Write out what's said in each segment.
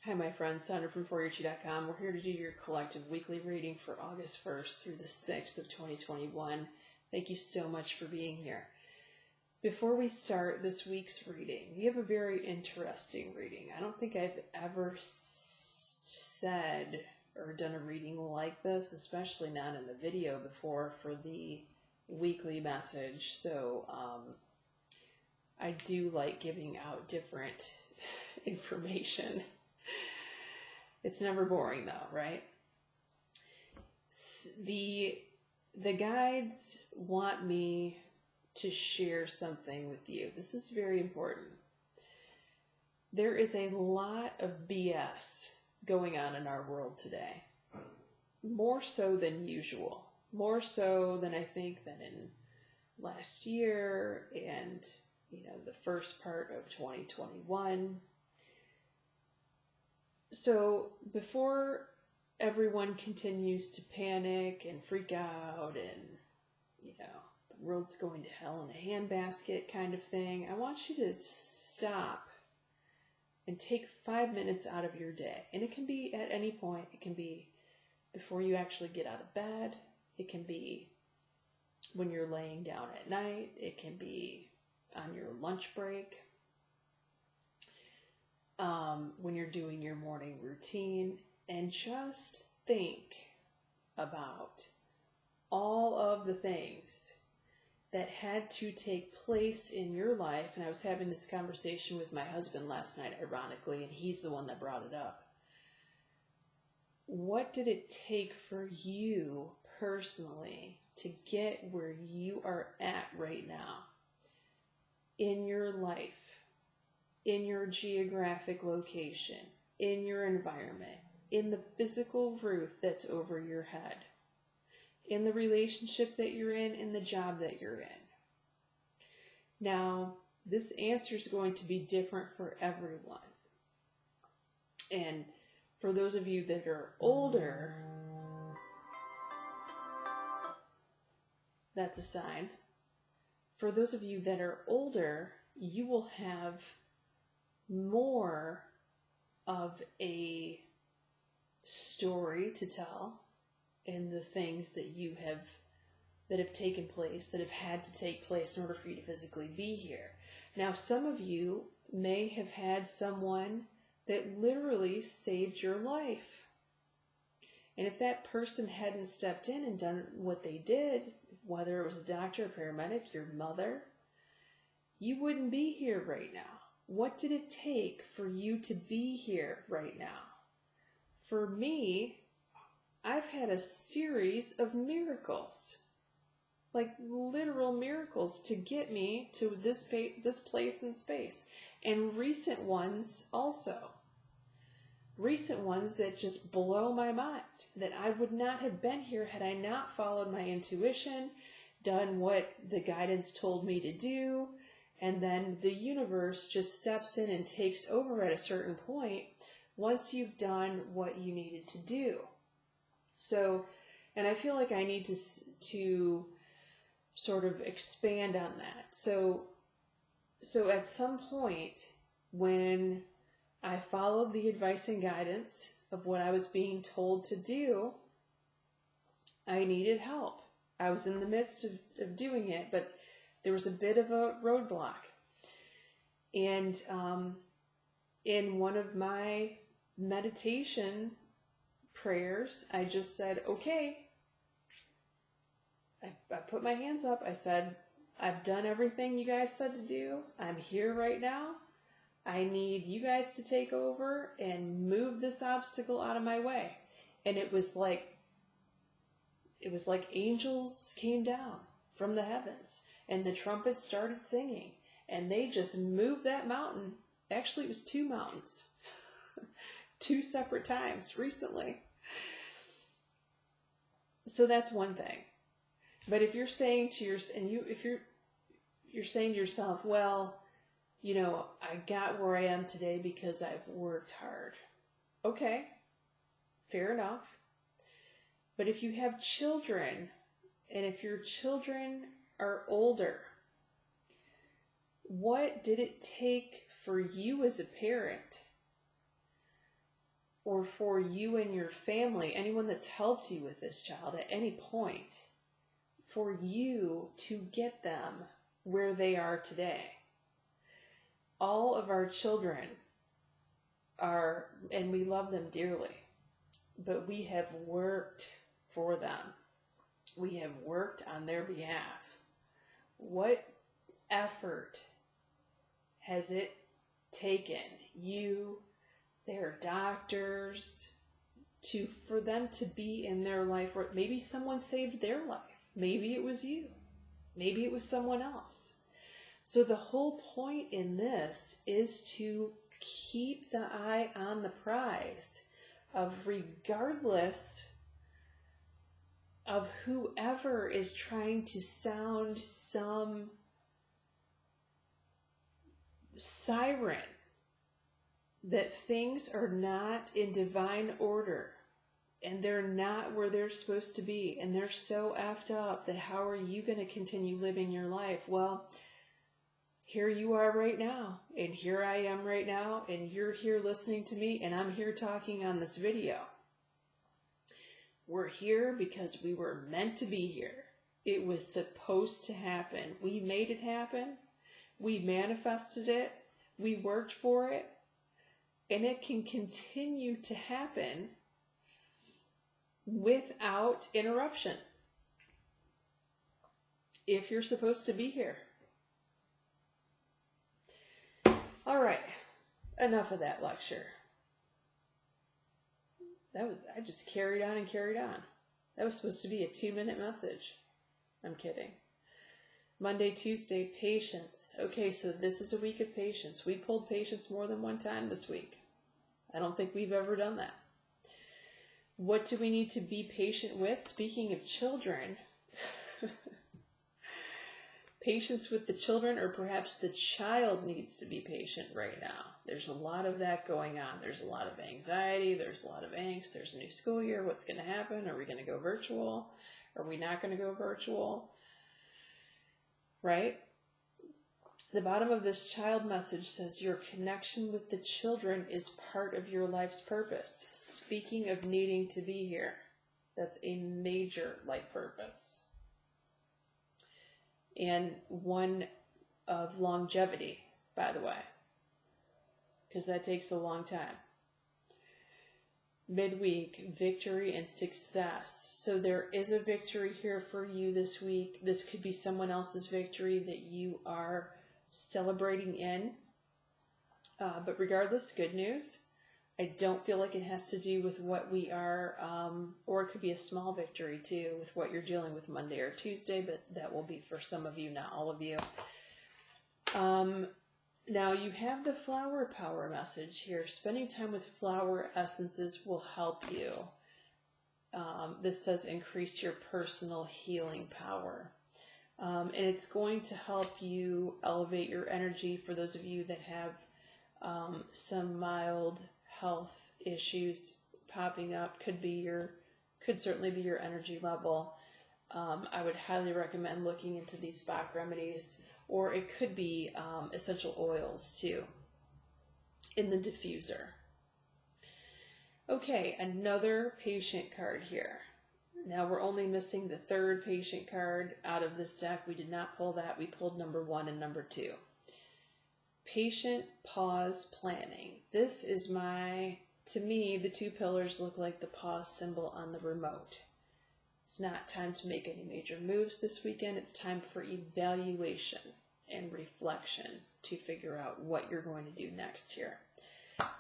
Hi, my friends. Sandra from ForYourChi.com. We're here to do your collective weekly reading for August 1st through the 6th of 2021. Thank you so much for being here. Before we start this week's reading, we have a very interesting reading. I don't think I've ever said or done a reading like this, especially not in the video before for the weekly message. So I do like giving out different information. It's never boring though, right? The guides want me to share something with you. This is very important. There is a lot of BS going on in our world today. More so than usual. More so than I think than in last year and, the first part of 2021. So before everyone continues to panic and freak out and, the world's going to hell in a handbasket kind of thing, I want you to stop and take 5 minutes out of your day. And it can be at any point. It can be before you actually get out of bed. It can be when you're laying down at night. It can be on your lunch break. When you're doing your morning routine, and just think about all of the things that had to take place in your life. And I was having this conversation with my husband last night, ironically, and he's the one that brought it up. What did it take for you personally to get where you are at right now in your life? In your geographic location, in your environment, in the physical roof that's over your head, in the relationship that you're in the job that you're in. Now, this answer is going to be different for everyone. And for those of you that are older, that's a sign. For those of you that are older, you will have more of a story to tell in the things that have taken place, that have had to take place in order for you to physically be here. Now, some of you may have had someone that literally saved your life. And if that person hadn't stepped in and done what they did, whether it was a doctor, a paramedic, your mother, you wouldn't be here right now. What did it take for you to be here right now? For me, I've had a series of miracles, like literal miracles, to get me to this place in space. And recent ones also. Recent ones that just blow my mind, that I would not have been here had I not followed my intuition, done what the guidance told me to do. And then the universe just steps in and takes over at a certain point once you've done what you needed to do. So, and I feel like I need to sort of expand on that. So at some point when I followed the advice and guidance of what I was being told to do, I needed help. I was in the midst of doing it, but there was a bit of a roadblock. And in one of my meditation prayers, I just said, okay. I put my hands up. I said, I've done everything you guys said to do. I'm here right now. I need you guys to take over and move this obstacle out of my way. And it was like angels came down from the heavens. And the trumpets started singing, and they just moved that mountain. Actually, it was 2 mountains, 2 separate times recently. So that's one thing. But if you're saying to you're saying to yourself, well, I got where I am today because I've worked hard. Okay, fair enough. But if you have children, and if your children are older, what did it take for you as a parent or for you and your family, anyone that's helped you with this child at any point, for you to get them where they are today. All of our children are, and we love them dearly, but we have worked for them. We have worked on their behalf. What effort has it taken you, their doctors, for them to be in their life? Or maybe someone saved their life. Maybe it was you. Maybe it was someone else. So the whole point in this is to keep the eye on the prize of, regardless of whoever is trying to sound some siren that things are not in divine order and they're not where they're supposed to be and they're so effed up that how are you going to continue living your life? Well, here you are right now, and here I am right now, and you're here listening to me, and I'm here talking on this video. We're here because we were meant to be here. It was supposed to happen. We made it happen. We manifested it. We worked for it. And it can continue to happen without interruption if you're supposed to be here. All right, enough of that lecture. I just carried on and carried on. That was supposed to be a 2-minute message. I'm kidding. Monday, Tuesday, patience. Okay, so this is a week of patience. We pulled patience more than one time this week. I don't think we've ever done that. What do we need to be patient with? Speaking of children, patience with the children, or perhaps the child needs to be patient right now. There's a lot of that going on. There's a lot of anxiety. There's a lot of angst. There's a new school year. What's going to happen? Are we going to go virtual? Are we not going to go virtual? Right? The bottom of this child message says your connection with the children is part of your life's purpose. Speaking of needing to be here, that's a major life purpose. And one of longevity, by the way, because that takes a long time. Midweek, victory and success. So there is a victory here for you this week. This could be someone else's victory that you are celebrating in. But regardless, good news. I don't feel like it has to do with what we are, or it could be a small victory too with what you're dealing with Monday or Tuesday, but that will be for some of you, not all of you. Now you have the flower power message here. Spending time with flower essences will help you. This says increase your personal healing power. And it's going to help you elevate your energy for those of you that have some mild health issues popping up. Could certainly be your energy level. I would highly recommend looking into these Bach remedies, or it could be essential oils too in the diffuser. Okay, another patient card here. Now we're only missing the third patient card out of this deck. We did not pull that. We pulled number 1 and number 2. Patient pause planning. This is to me, the 2 pillars look like the pause symbol on the remote. It's not time to make any major moves this weekend. It's time for evaluation and reflection to figure out what you're going to do next here.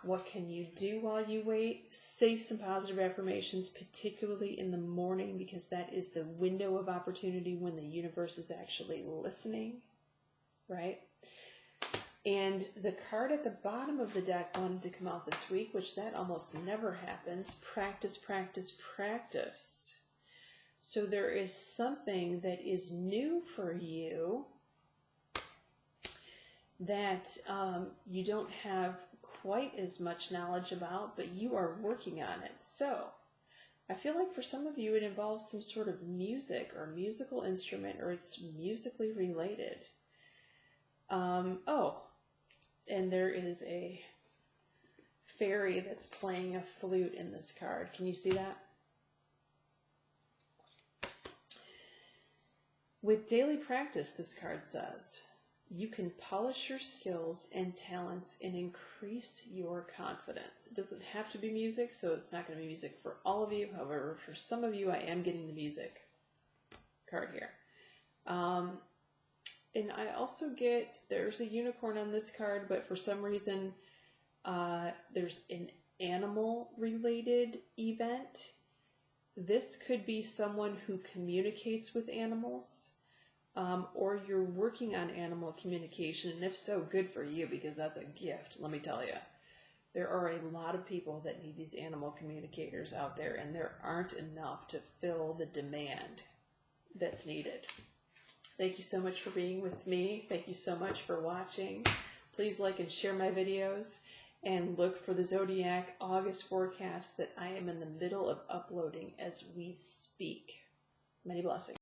What can you do while you wait? Say some positive affirmations, particularly in the morning, because that is the window of opportunity when the universe is actually listening, right? And the card at the bottom of the deck wanted to come out this week, which that almost never happens. Practice, practice, practice. So there is something that is new for you that you don't have quite as much knowledge about, but you are working on it. So I feel like for some of you it involves some sort of music or musical instrument, or it's musically related. And there is a fairy that's playing a flute in this card. Can you see that? With daily practice, this card says, you can polish your skills and talents and increase your confidence. It doesn't have to be music, so it's not going to be music for all of you. However, for some of you, I am getting the music card here. And I also get, there's a unicorn on this card, but for some reason, there's an animal-related event. This could be someone who communicates with animals, or you're working on animal communication, and if so, good for you, because that's a gift, let me tell you. There are a lot of people that need these animal communicators out there, and there aren't enough to fill the demand that's needed. Thank you so much for being with me. Thank you so much for watching. Please like and share my videos, and look for the Zodiac August forecast that I am in the middle of uploading as we speak. Many blessings.